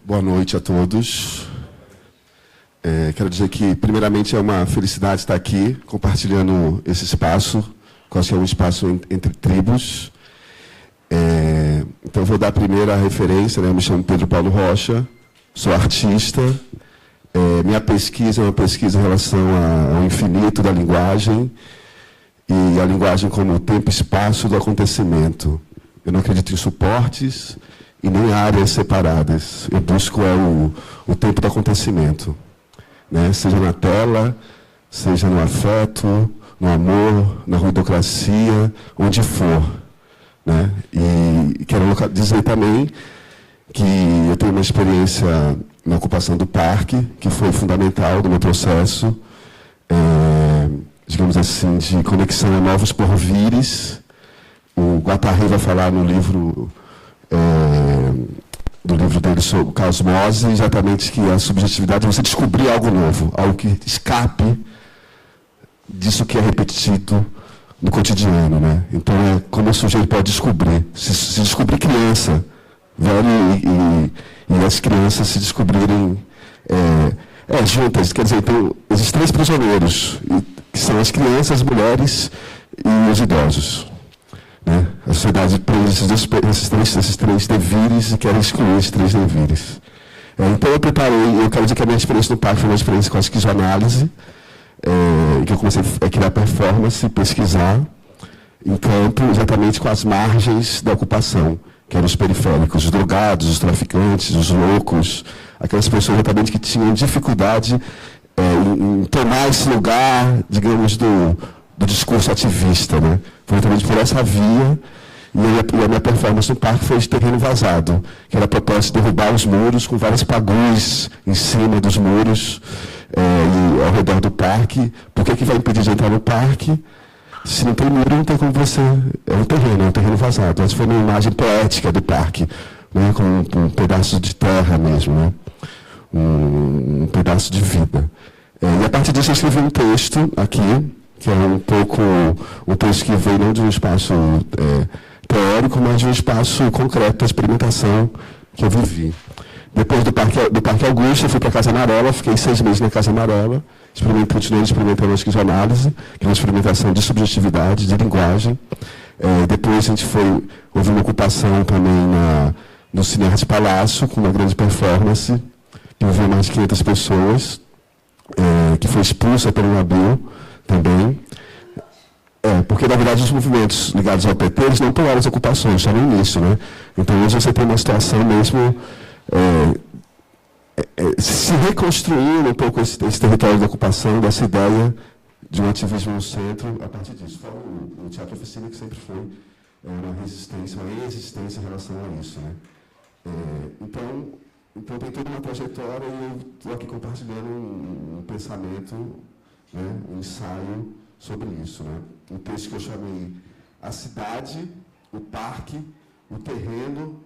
Boa noite a todos. Quero dizer que, primeiramente, é uma felicidade estar aqui, compartilhando esse espaço, que eu acho que é um espaço entre tribos. Então, vou dar a primeira referência, né? Eu me chamo Pedro Paulo Rocha, sou artista. Minha pesquisa é uma pesquisa em relação ao infinito da linguagem, e a linguagem como o tempo e espaço do acontecimento. Eu não acredito em suportes e nem áreas separadas. Eu busco o tempo do acontecimento, né? Seja na tela, seja no afeto, no amor, na ruidocracia, onde for, né? E quero dizer também que eu tenho uma experiência na ocupação do parque, que foi fundamental no meu processo, digamos assim, de conexão a novos porvires. O Guattari vai falar no livro, do livro dele sobre Cosmose, exatamente que a subjetividade é você descobrir algo novo, algo que escape disso que é repetido no cotidiano, né? Então, como o sujeito pode descobrir, se descobrir criança, velho, e as crianças se descobrirem juntas. Quer dizer, então, existem 3 prisioneiros, que são as crianças, as mulheres e os idosos, né? A sociedade prende esses três devires e quer excluir esses 3 devires. Então, eu quero dizer que a minha experiência no parque foi uma experiência com a esquizoanálise, que eu comecei a criar performance, pesquisar em campo, exatamente com as margens da ocupação, que eram os periféricos, os drogados, os traficantes, os loucos, aquelas pessoas exatamente que tinham dificuldade em tomar esse lugar, digamos, do discurso ativista, né? Foi exatamente por essa via, e a minha performance no parque foi de terreno vazado, que era a proposta de derrubar os muros com vários pagus em cima dos muros e ao redor do parque. Por que vai impedir de entrar no parque? Se não tem muro, não tem como você... É um terreno vazado. Essa foi uma imagem poética do parque, né? Com um pedaço de terra mesmo, né? Um pedaço de vida. E a partir disso eu escrevi um texto aqui, que é um pouco um texto que veio não de um espaço teórico, mas de um espaço concreto da experimentação que eu vivi. Depois do Parque Augusto, eu fui para a Casa Amarela, fiquei 6 meses na Casa Amarela, continuei experimentando a esquizoanálise, que é uma experimentação de subjetividade, de linguagem. Depois houve uma ocupação também no Cine Arte Palácio, com uma grande performance, que envolveu mais de 500 pessoas, que foi expulsa pelo Nabil também. Porque, na verdade, os movimentos ligados ao PT, eles não tomaram as ocupações, só no início, né? Então, hoje você tem uma situação mesmo... se reconstruindo um pouco esse território de ocupação, dessa ideia de um ativismo no centro, a partir disso. Fora o Teatro Oficina, que sempre foi uma resistência, uma resistência em relação a isso, né? Então, tem toda uma trajetória e eu estou aqui compartilhando um pensamento, né, um ensaio sobre isso, né? Um texto que eu chamei A Cidade, o Parque, o Terreno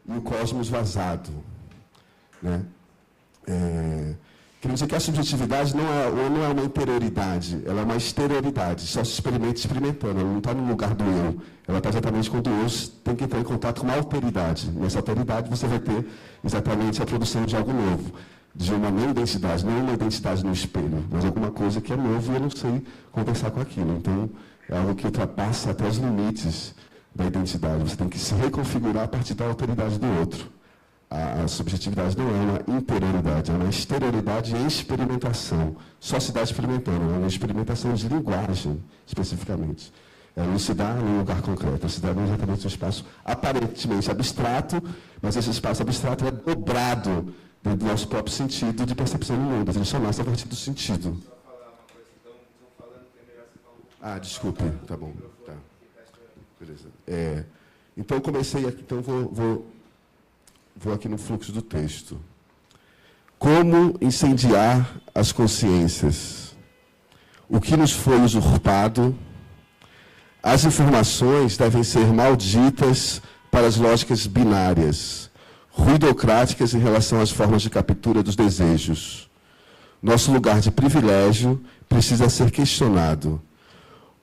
e o Cosmos Vazado, né? Quer dizer que a subjetividade não é uma interioridade, ela é uma exterioridade, só se experimenta experimentando, ela não está no lugar do eu, ela está exatamente quando o eu tem que entrar em contato com uma alteridade. Nessa alteridade você vai ter exatamente a produção de algo novo, de uma não identidade, não uma identidade no espelho, mas alguma coisa que é novo e eu não sei conversar com aquilo. Então, é algo que ultrapassa até os limites da identidade. Você tem que se reconfigurar a partir da alteridade do outro. A subjetividade não é uma interioridade, é uma exterioridade em experimentação. Só se dá experimentando, é uma experimentação de linguagem, especificamente. Não se dá num lugar concreto, se dá exatamente um espaço aparentemente abstrato, mas esse espaço abstrato é dobrado do nosso próprio sentido de percepção do mundo. Ele só nasce a partir do sentido. Desculpe, tá bom. Tá. Beleza. Então, comecei aqui, então vou aqui no fluxo do texto. Como incendiar as consciências? O que nos foi usurpado? As informações devem ser malditas para as lógicas binárias, ruidocráticas em relação às formas de captura dos desejos. Nosso lugar de privilégio precisa ser questionado.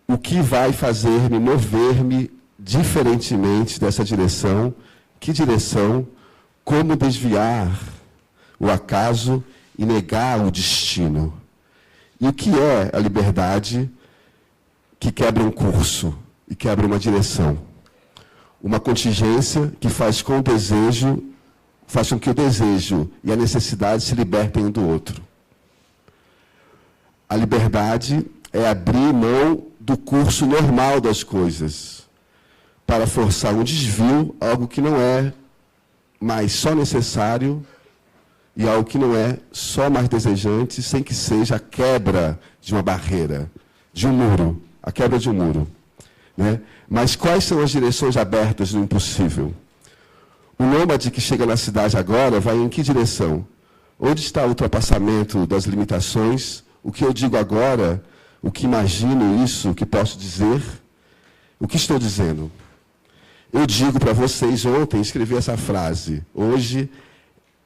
O que vai fazer-me mover-me diferentemente dessa direção? Que direção? Como desviar o acaso e negar o destino? E o que é a liberdade que quebra um curso e quebra uma direção? Uma contingência que faz com que o desejo e a necessidade se libertem um do outro. A liberdade é abrir mão do curso normal das coisas para forçar um desvio, algo que não é mais só necessário e algo que não é só mais desejante, sem que seja a quebra de uma barreira, de um muro, a quebra de um muro. Né? Mas quais são as direções abertas no impossível? O nômade que chega na cidade agora vai em que direção? Onde está o ultrapassamento das limitações? O que eu digo agora, o que imagino isso, o que posso dizer? O que estou dizendo? Eu digo para vocês, ontem escrevi essa frase, hoje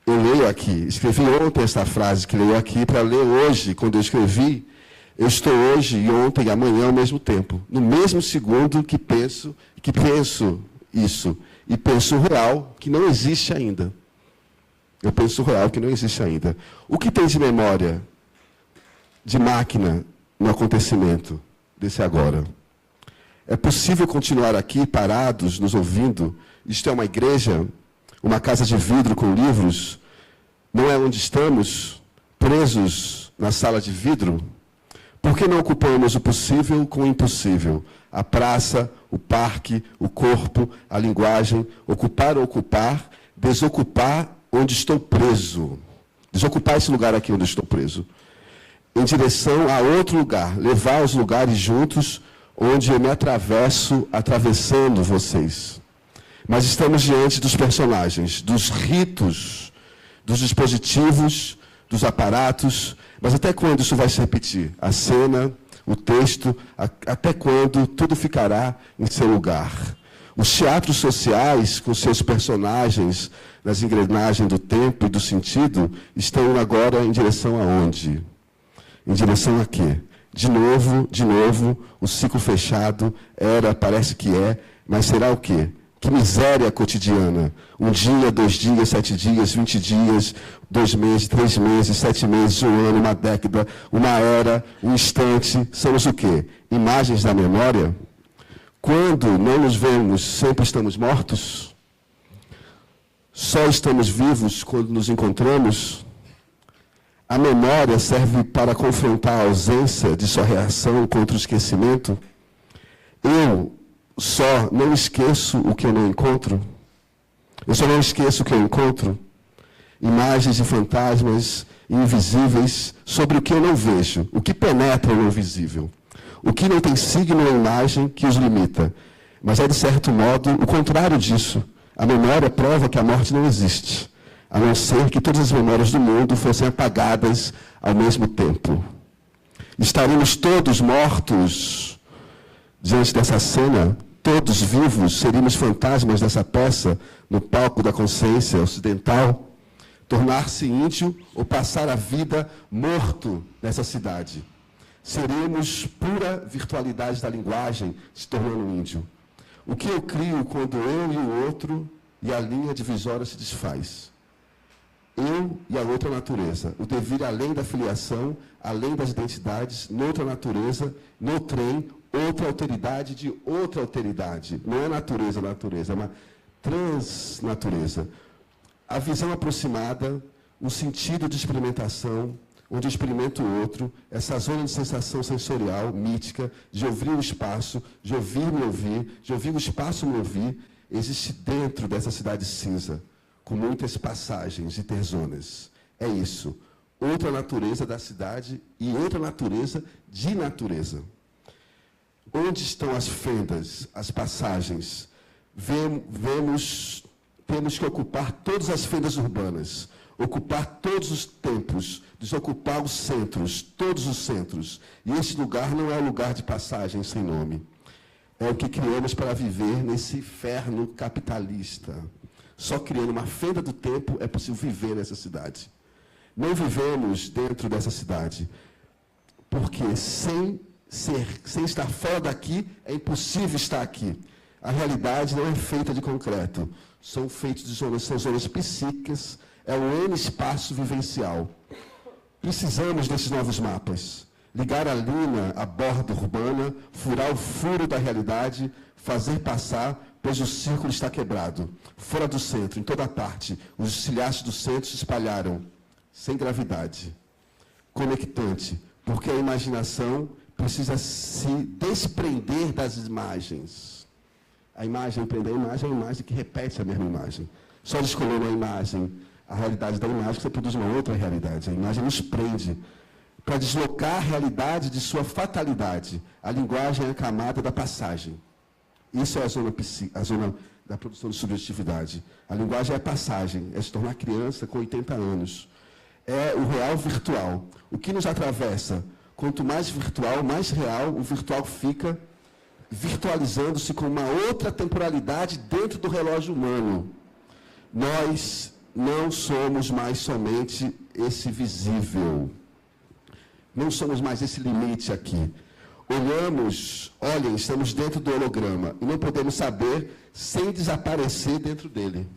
eu leio aqui. Escrevi ontem essa frase que leio aqui para ler hoje, quando eu escrevi. Eu estou hoje e ontem e amanhã ao mesmo tempo. No mesmo segundo que penso isso. E penso o real que não existe ainda. Eu penso o real que não existe ainda. O que tem de memória, de máquina, no acontecimento desse agora? É possível continuar aqui, parados, nos ouvindo? Isto é uma igreja, uma casa de vidro com livros? Não é onde estamos, presos na sala de vidro? Por que não ocupamos o possível com o impossível? A praça, o parque, o corpo, a linguagem, ocupar ou ocupar, desocupar onde estou preso. Desocupar esse lugar aqui onde estou preso. Em direção a outro lugar, levar os lugares juntos onde eu me atravessando vocês. Mas estamos diante dos personagens, dos ritos, dos dispositivos, dos aparatos. Mas até quando isso vai se repetir? A cena, o texto, até quando tudo ficará em seu lugar? Os teatros sociais, com seus personagens, nas engrenagens do tempo e do sentido, estão agora em direção aonde? Em direção a quê? De novo, o ciclo fechado parece que é, mas será o quê? Que miséria cotidiana. 1 dia, 2 dias, 7 dias, 20 dias, 2 meses, 3 meses, 7 meses, 1 ano, uma década, uma era, um instante. Somos o quê? Imagens da memória? Quando não nos vemos, sempre estamos mortos? Só estamos vivos quando nos encontramos? A memória serve para confrontar a ausência de sua reação contra o esquecimento? Eu só não esqueço o que eu não encontro? Eu só não esqueço o que eu encontro? Imagens e fantasmas invisíveis sobre o que eu não vejo, o que penetra no invisível, o que não tem signo ou imagem que os limita. Mas é, de certo modo, o contrário disso. A memória prova que a morte não existe, a não ser que todas as memórias do mundo fossem apagadas ao mesmo tempo. Estaremos todos mortos diante dessa cena? Todos vivos, seríamos fantasmas dessa peça no palco da consciência ocidental? Tornar-se índio ou passar a vida morto nessa cidade? Seremos pura virtualidade da linguagem se tornando índio. O que eu crio quando eu e o outro e a linha divisória se desfaz? Eu e a outra natureza. O devir além da filiação, além das identidades, noutra natureza, no trem, outra alteridade de outra alteridade. Não é natureza, é uma transnatureza. A visão aproximada, o sentido de experimentação, onde eu experimento o outro, essa zona de sensação sensorial, mítica, de ouvir o espaço, de ouvir-me ouvir, de ouvir o espaço me ouvir, existe dentro dessa cidade cinza, com muitas passagens e terzonas. É isso. Outra natureza da cidade e outra natureza de natureza. Onde estão as fendas, as passagens? Temos que ocupar todas as fendas urbanas, ocupar todos os tempos, desocupar os centros, todos os centros. E esse lugar não é um lugar de passagem sem nome. É o que criamos para viver nesse inferno capitalista. Só criando uma fenda do tempo é possível viver nessa cidade. Não vivemos dentro dessa cidade, porque sem estar fora daqui, é impossível estar aqui. A realidade não é feita de concreto. são feitos de zonas, são zonas psíquicas, é um N-espaço vivencial. Precisamos desses novos mapas. Ligar a linha à borda urbana, furar o furo da realidade, fazer passar, pois o círculo está quebrado. Fora do centro, em toda parte, os estilhaços do centro se espalharam, sem gravidade. Conectante, porque a imaginação precisa se desprender das imagens. A imagem, prender a imagem é a imagem que repete a mesma imagem. Só de escolher uma imagem, a realidade da imagem, você produz uma outra realidade. A imagem nos prende para deslocar a realidade de sua fatalidade. A linguagem é a camada da passagem. Isso é a zona da produção de subjetividade. A linguagem é a passagem, é se tornar criança com 80 anos. É o real virtual. O que nos atravessa? Quanto mais virtual, mais real, o virtual fica virtualizando-se com uma outra temporalidade dentro do relógio humano. Nós não somos mais somente esse visível. Não somos mais esse limite aqui. Olhem, estamos dentro do holograma e não podemos saber sem desaparecer dentro dele.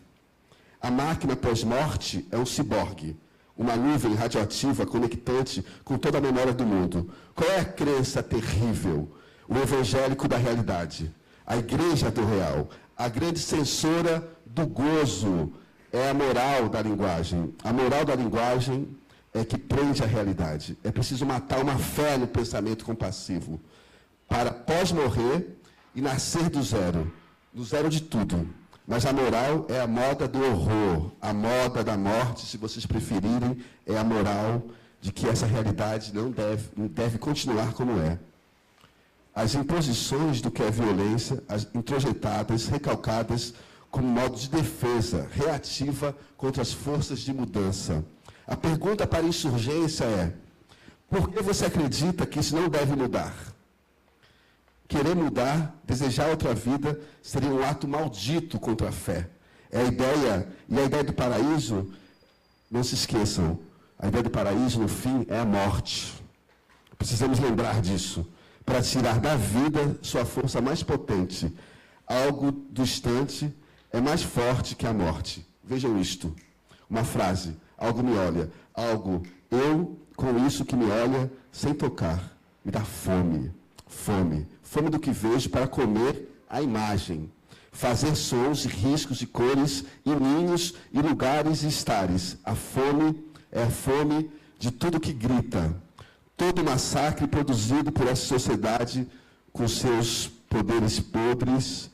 A máquina pós-morte é um ciborgue, uma nuvem radioativa conectante com toda a memória do mundo. Qual é a crença terrível? O evangélico da realidade, a igreja do real, a grande censora do gozo é a moral da linguagem. A moral da linguagem é que prende a realidade. É preciso matar uma fé no pensamento compassivo para pós-morrer e nascer do zero de tudo. Mas a moral é a moda do horror, a moda da morte, se vocês preferirem, é a moral de que essa realidade não deve continuar como é. As imposições do que é violência, as introjetadas, recalcadas como modo de defesa, reativa contra as forças de mudança. A pergunta para a insurgência é: por que você acredita que isso não deve mudar? Querer mudar, desejar outra vida, seria um ato maldito contra a fé. É a ideia do paraíso, não se esqueçam, a ideia do paraíso, no fim, é a morte. Precisamos lembrar disso, para tirar da vida sua força mais potente. Algo distante é mais forte que a morte. Vejam isto, uma frase: algo me olha, algo, eu com isso que me olha, sem tocar, me dá fome. Fome do que vejo para comer a imagem. Fazer sons e riscos e cores e ninhos e lugares e estares. A fome é a fome de tudo que grita. Todo massacre produzido por essa sociedade com seus poderes podres.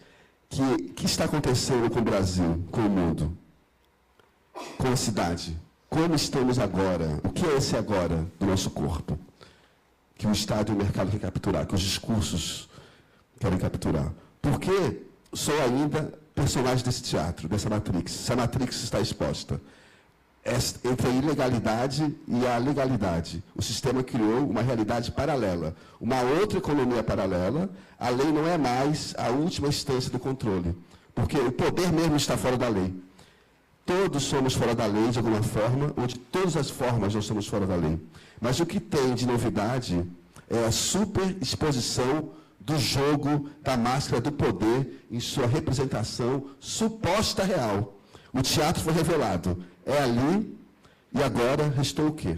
Que está acontecendo com o Brasil, com o mundo? Com a cidade? Como estamos agora? O que é esse agora do nosso corpo? Que o Estado e o mercado querem capturar, que os discursos querem capturar. Por que sou ainda personagem desse teatro, dessa Matrix? Se a Matrix está exposta entre a ilegalidade e a legalidade, o sistema criou uma realidade paralela, uma outra economia paralela. A lei não é mais a última instância do controle, porque o poder mesmo está fora da lei. Todos somos fora da lei, de alguma forma, ou de todas as formas nós somos fora da lei. Mas o que tem de novidade é a superexposição do jogo da máscara do poder em sua representação suposta real. O teatro foi revelado. É ali, e agora restou o quê?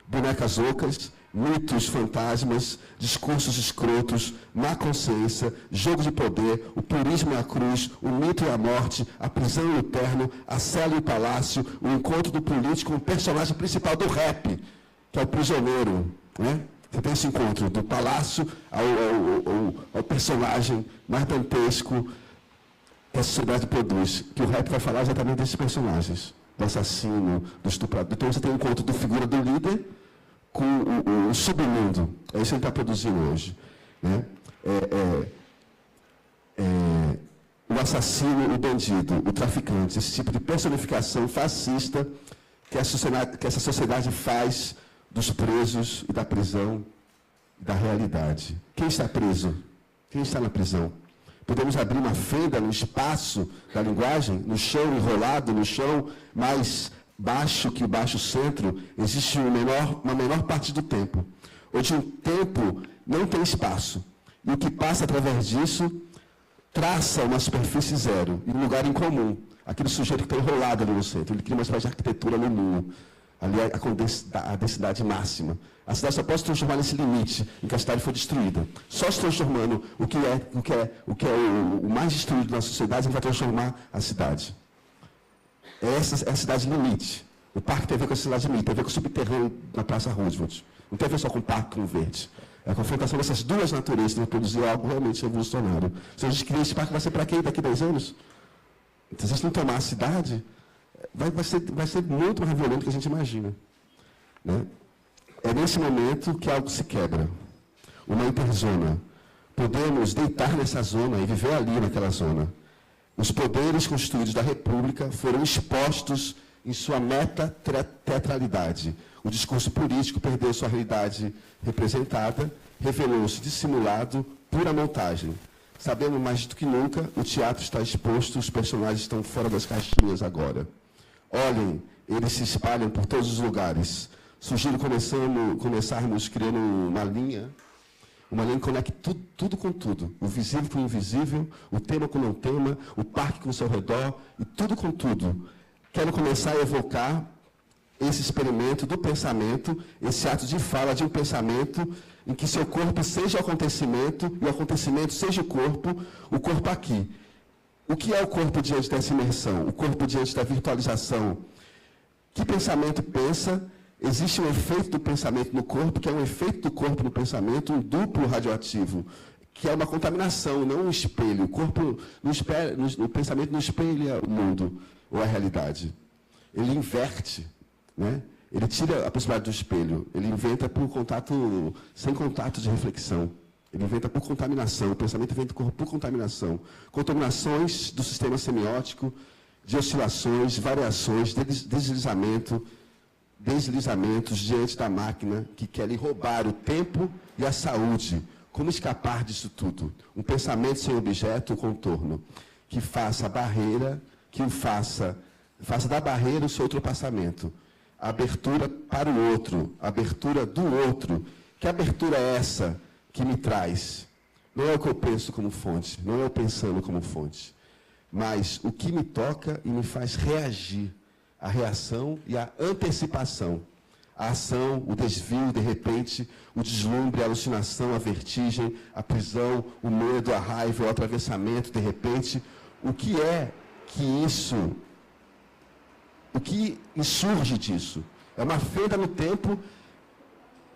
Bonecas ocas, mitos, fantasmas, discursos escrotos, má consciência, jogo de poder, o purismo e a cruz, o mito e a morte, a prisão e o terno, a cela e o palácio, o encontro do político com o personagem principal do rap, que é o prisioneiro. Né? Você tem esse encontro do palácio ao personagem mais dantesco que a sociedade produz, que o rap vai falar exatamente desses personagens, do assassino, do estuprador. Então você tem o encontro da figura do líder com o submundo. É isso que ele está produzindo hoje. Né? O assassino, o bandido, o traficante, esse tipo de personificação fascista que essa sociedade faz dos presos e da prisão e da realidade. Quem está preso? Quem está na prisão? Podemos abrir uma fenda no espaço da linguagem, no chão enrolado, no chão mais baixo que o baixo centro, existe uma menor parte do tempo, onde o tempo não tem espaço. E o que passa através disso traça uma superfície zero, e um lugar em comum. Aquele sujeito que está enrolado ali no centro. Ele cria uma espécie de arquitetura no nu. Ali é a densidade máxima. A cidade só pode se transformar nesse limite em que a cidade foi destruída. Só se transformando o que é o mais destruído na sociedade, a gente vai transformar a cidade. Essa é a cidade limite. O parque tem a ver com a cidade limite, tem a ver com o subterrâneo na Praça Roosevelt. Não tem a ver só com o parque com o verde. É a confrontação dessas duas naturezas para produzir algo realmente revolucionário. Se a gente cria esse parque, vai ser para quem daqui a 10 anos? Então, se a gente não tomar a cidade, vai ser muito mais violento do que a gente imagina. Né? É nesse momento que algo se quebra. Uma interzona. Podemos deitar nessa zona e viver ali naquela zona. Os poderes constituídos da República foram expostos em sua meta-teatralidade. O discurso político perdeu sua realidade representada, revelou-se dissimulado, pura montagem. Sabemos mais do que nunca, o teatro está exposto, os personagens estão fora das caixinhas agora. Olhem, eles se espalham por todos os lugares. Sugiro começarmos criando uma linha que conecte tudo com tudo. O visível com o invisível, o tema com o não tema, o parque com o seu redor, e tudo com tudo. Quero começar a evocar esse experimento do pensamento, esse ato de fala de um pensamento em que seu corpo seja o acontecimento e o acontecimento seja o corpo aqui. O que é o corpo diante dessa imersão? O corpo diante da virtualização? Que pensamento pensa? Existe um efeito do pensamento no corpo, que é um efeito do corpo no pensamento, um duplo radioativo, que é uma contaminação, não um espelho. O corpo, o pensamento não espelha o mundo ou a realidade. Ele inverte, né? Ele tira a possibilidade do espelho. Ele inventa por contato, sem contato de reflexão. Ele inventa por contaminação. O pensamento inventa o corpo por contaminação. Contaminações do sistema semiótico, de oscilações, variações, deslizamentos diante da máquina que quer lhe roubar o tempo e a saúde. Como escapar disso tudo? Um pensamento sem objeto, o contorno, que faça a barreira, que o faça da barreira o seu ultrapassamento. A abertura para o outro, a abertura do outro. Que abertura é essa que me traz? Não é o que eu penso como fonte, não é eu pensando como fonte, mas o que me toca e me faz reagir. A reação e a antecipação. A ação, o desvio, de repente, o deslumbre, a alucinação, a vertigem, a prisão, o medo, a raiva, o atravessamento, de repente. O que é que isso... O que insurge disso? É uma fenda no tempo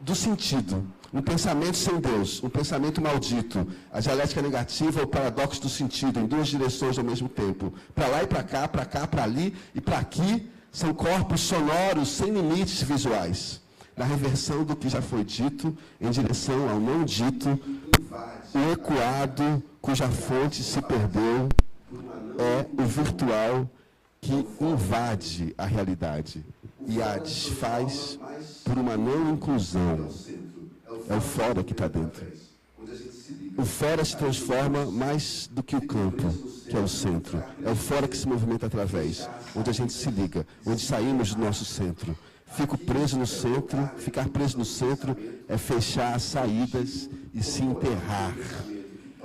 do sentido. Um pensamento sem Deus, um pensamento maldito. A dialética negativa é o paradoxo do sentido, em duas direções ao mesmo tempo. Para lá e para cá, para ali e para aqui, são corpos sonoros sem limites visuais. Na reversão do que já foi dito, em direção ao não dito, o ecoado, cuja fonte se perdeu, é o virtual que invade a realidade e a desfaz por uma não inclusão. É o fora que está dentro. O fora se transforma mais do que o campo, que é o centro. É o fora que se movimenta através, onde a gente se liga, onde saímos do nosso centro. Fico preso no centro, ficar preso no centro é fechar as saídas e se enterrar.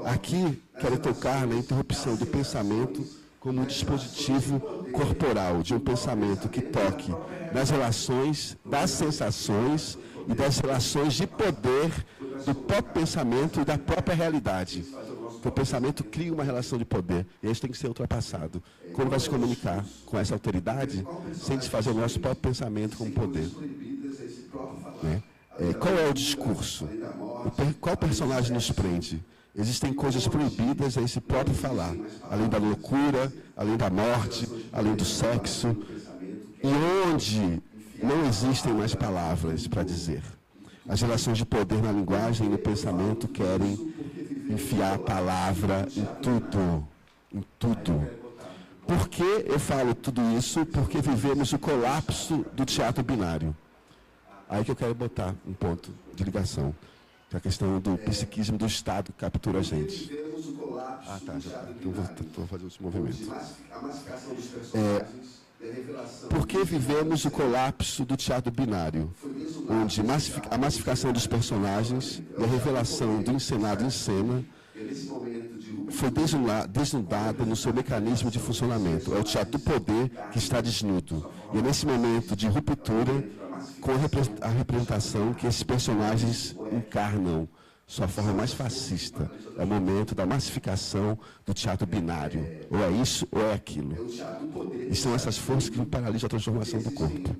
Aqui, quero tocar na interrupção do pensamento como um dispositivo corporal, de um pensamento que toque nas relações, das sensações e das relações de poder do próprio pensamento e da própria realidade. Porque o pensamento cria uma relação de poder e isso tem que ser ultrapassado. Como vai se comunicar com essa autoridade sem desfazer o nosso próprio pensamento como poder? Né? Qual é o discurso? Qual personagem nos prende? Existem coisas proibidas a esse próprio falar, além da loucura, além da morte, além do sexo, e onde não existem mais palavras para dizer. As relações de poder na linguagem e no pensamento querem enfiar a palavra em tudo, em tudo. Por que eu falo tudo isso? Porque vivemos o colapso do teatro binário. Aí que eu quero botar um ponto de ligação. Que é a questão do psiquismo do Estado que captura a gente. Tá. Então vou fazer esse movimento. Por que vivemos o colapso do teatro binário? Onde a massificação dos personagens e a revelação do encenado em cena foi desnudado no seu mecanismo de funcionamento. É o teatro do poder que está desnudo. E é nesse momento de ruptura com a representação que esses personagens encarnam sua forma mais fascista. É o momento da massificação do teatro binário. Ou é isso ou é aquilo. E são essas forças que paralisam a transformação do corpo.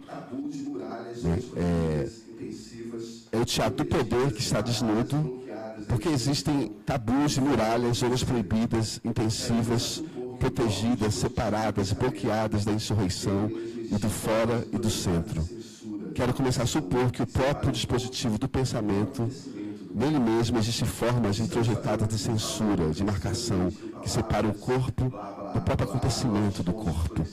É o teatro do poder que está desnudo, porque existem tabus e muralhas, zonas proibidas, intensivas, protegidas, separadas, bloqueadas da insurreição e do fora e do centro. Quero começar a supor que o próprio dispositivo do pensamento, nele mesmo existem formas introjetadas de censura, de marcação, que separam o corpo do próprio acontecimento do corpo.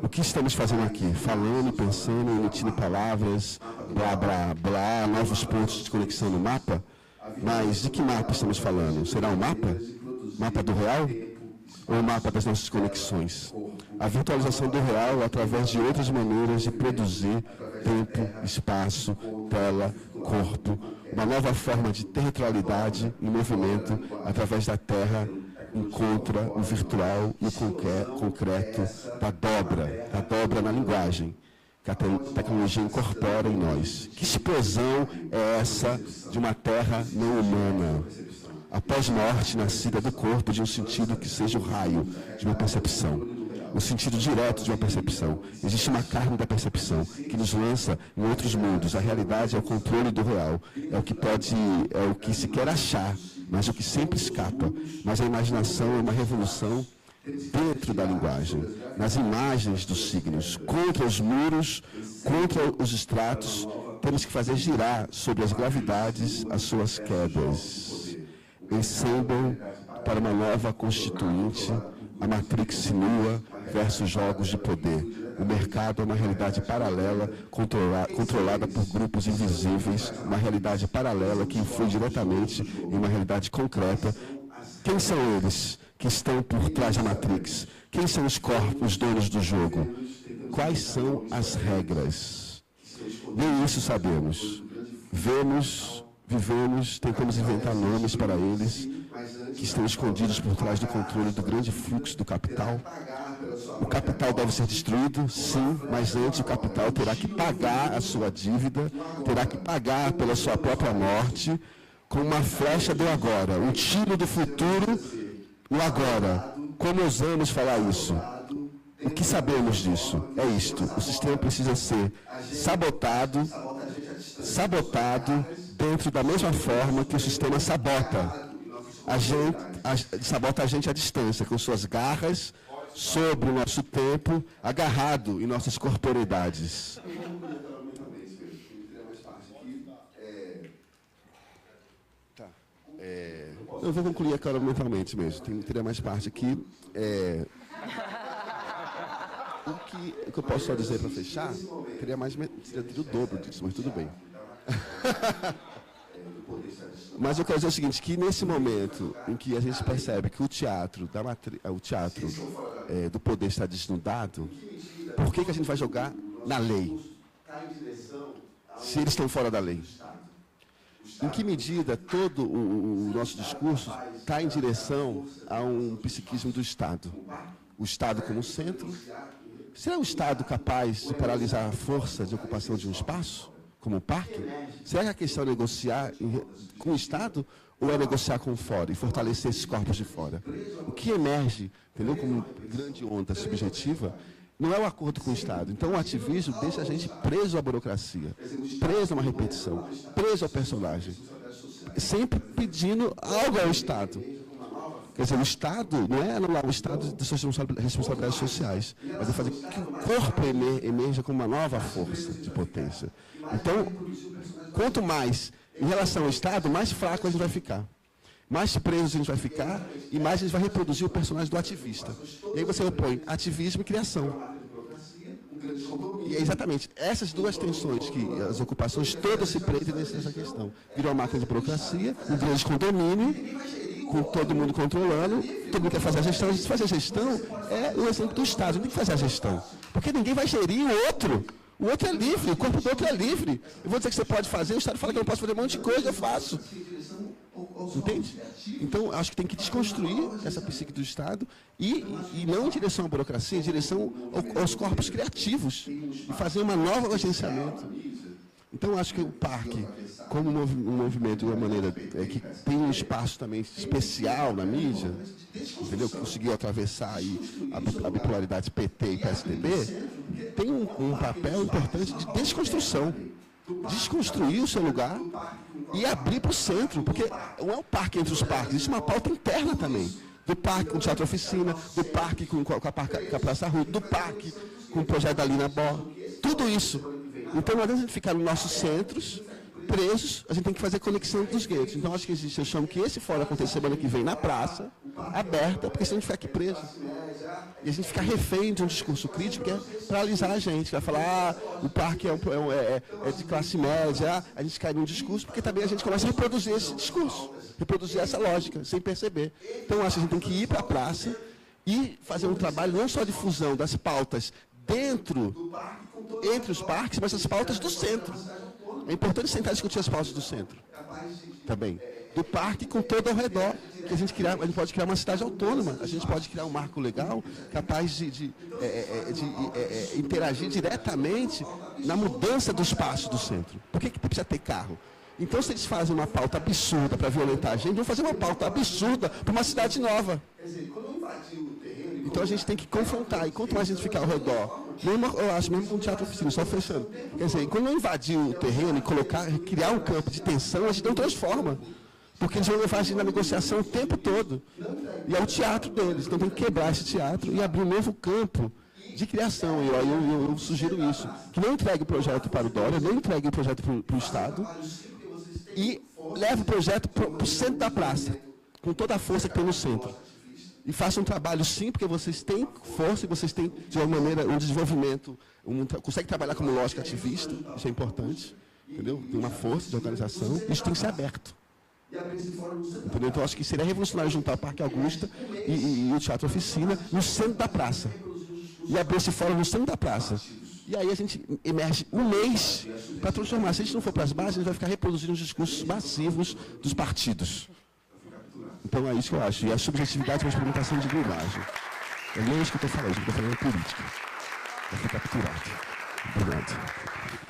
O que estamos fazendo aqui? Falando, pensando, emitindo palavras, blá, blá, blá, novos pontos de conexão no mapa? Mas de que mapa estamos falando? Será um mapa? Mapa do real? Ou o mapa das nossas conexões? A virtualização do real através de outras maneiras de produzir tempo, espaço, tela, corpo, uma nova forma de territorialidade e movimento através da Terra encontra o virtual e o concreto da dobra na linguagem que a tecnologia incorpora em nós. Que explosão é essa de uma Terra não humana? A pós-morte nascida do corpo de um sentido que seja o raio de uma percepção, o sentido direto de uma percepção. Existe uma carne da percepção que nos lança em outros mundos. A realidade é o controle do real, é o que se quer achar, mas o que sempre escapa. Mas a imaginação é uma revolução dentro da linguagem, nas imagens dos signos, contra os muros, contra os estratos. Temos que girar sobre as gravidades as suas quedas. Ensemble para uma nova constituinte, a Matrix nua versus jogos de poder. O mercado é uma realidade paralela, controlada por grupos invisíveis, uma realidade paralela que influi diretamente em uma realidade concreta. Quem são eles que estão por trás da Matrix? Quem são os corpos, donos do jogo? Quais são as regras? Nem isso sabemos. Vemos, vivemos, tentamos inventar nomes para eles, que estão escondidos por trás do controle do grande fluxo do capital. O capital deve ser destruído, sim, mas antes o capital terá que pagar a sua dívida, terá que pagar pela sua própria morte, com uma flecha do agora, um tiro do futuro, o agora. Como ousamos falar isso? O que sabemos disso? É isto. O sistema precisa ser sabotado dentro da mesma forma que o sistema sabota a gente à distância, com suas garras sobre o nosso tempo, agarrado em nossas corporeidades. Eu vou concluir agora mentalmente mesmo. Teria mais parte aqui. O que eu posso só dizer para fechar, teria o dobro disso, mas tudo bem. Mas eu quero dizer o seguinte, que nesse momento em que a gente percebe que o teatro do poder está desnudado, por que a gente vai jogar na lei? Se eles estão fora da lei. Em que medida todo o nosso discurso está em direção a um psiquismo do Estado? O Estado como centro? Será o Estado capaz de paralisar a força de ocupação de um espaço, como um parque? Será que a questão é negociar com o Estado ou é negociar com fora e fortalecer esses corpos de fora? O que emerge, entendeu, como grande onda subjetiva, não é o acordo com o Estado. Então, o ativismo deixa a gente preso à burocracia, preso a uma repetição, preso ao personagem, sempre pedindo algo ao Estado. Quer dizer, o Estado não é anular o Estado de suas responsabilidades sociais, mas é fazer que o corpo emerja como uma nova força de potência. Então, quanto mais em relação ao Estado, mais fraco a gente vai ficar. Mais preso a gente vai ficar e mais a gente vai reproduzir o personagem do ativista. E aí você opõe ativismo e criação. E é exatamente essas duas tensões que as ocupações todas se prendem nessa questão. Virou uma máquina de burocracia, um grande condomínio, com todo mundo controlando, todo mundo quer fazer a gestão. A gente fazer a gestão é o exemplo do Estado, não tem que fazer a gestão. Porque ninguém vai gerir o outro. O outro é livre, o corpo do outro é livre. Eu vou dizer que você pode fazer, o Estado fala que eu não posso fazer um monte de coisa, eu faço. Entende? Então, acho que tem que desconstruir essa psique do Estado e não em direção à burocracia, em direção aos corpos criativos e fazer um novo agenciamento. Então, acho que o parque, como um movimento de uma maneira que tem um espaço também especial na mídia, entendeu? Que conseguiu atravessar aí a bipolaridade PT e PSDB, tem um papel importante de desconstrução. Desconstruir o seu lugar e abrir para o centro, porque não é o parque entre os parques, existe uma pauta interna também. Do parque com o Teatro Oficina, do parque com a Praça Rua, do parque com o projeto da Lina Bó, tudo isso. Então, não adianta a gente ficar nos nossos centros, presos, a gente tem que fazer conexão dos guetos. Então, acho que existe, eu chamo que esse fórum aconteça semana que vem na praça, aberta, porque senão a gente fica aqui preso. E a gente fica refém de um discurso crítico que é paralisar a gente, vai falar, o parque é de classe média, a gente cai num discurso, porque também a gente começa a reproduzir esse discurso, reproduzir essa lógica, sem perceber. Então, acho que a gente tem que ir para a praça e fazer um trabalho não só de fusão das pautas entre os parques, mas as pautas do centro. É importante sentar e discutir as pautas do centro. Também. Do parque com todo ao redor. Que a gente pode criar uma cidade autônoma. A gente pode criar um marco legal capaz de interagir diretamente na mudança do espaço do centro. Por que precisa ter carro? Então, se eles fazem uma pauta absurda para violentar a gente, vão fazer uma pauta absurda para uma cidade nova. Então, a gente tem que confrontar. E quanto mais a gente ficar ao redor, eu acho mesmo com o Teatro Oficina, só fechando. Quer dizer, quando não invadir o terreno e criar um campo de tensão, a gente não transforma. Porque eles vão levar a gente na negociação o tempo todo. E é o teatro deles. Então, tem que quebrar esse teatro e abrir um novo campo de criação. E eu sugiro isso. Que não entregue o projeto para o Dória, não entregue o projeto para o Estado. E leve o projeto para o centro da praça, com toda a força que tem no centro. E faça um trabalho sim, porque vocês têm força e vocês têm, de uma maneira, um desenvolvimento, conseguem trabalhar como lógica ativista, isso é importante, entendeu? Tem uma força de organização, isso tem que ser aberto. Entendeu? Então, acho que seria revolucionário juntar o Parque Augusta e o Teatro Oficina no centro da praça. E abrir esse fórum no centro da praça. E aí a gente emerge um mês para transformar. Se a gente não for para as bases, a gente vai ficar reproduzindo os discursos massivos dos partidos. Então é isso que eu acho. E a subjetividade é uma experimentação de linguagem. É nem isso que eu estou falando é política. Vai ficar capturado. Obrigado.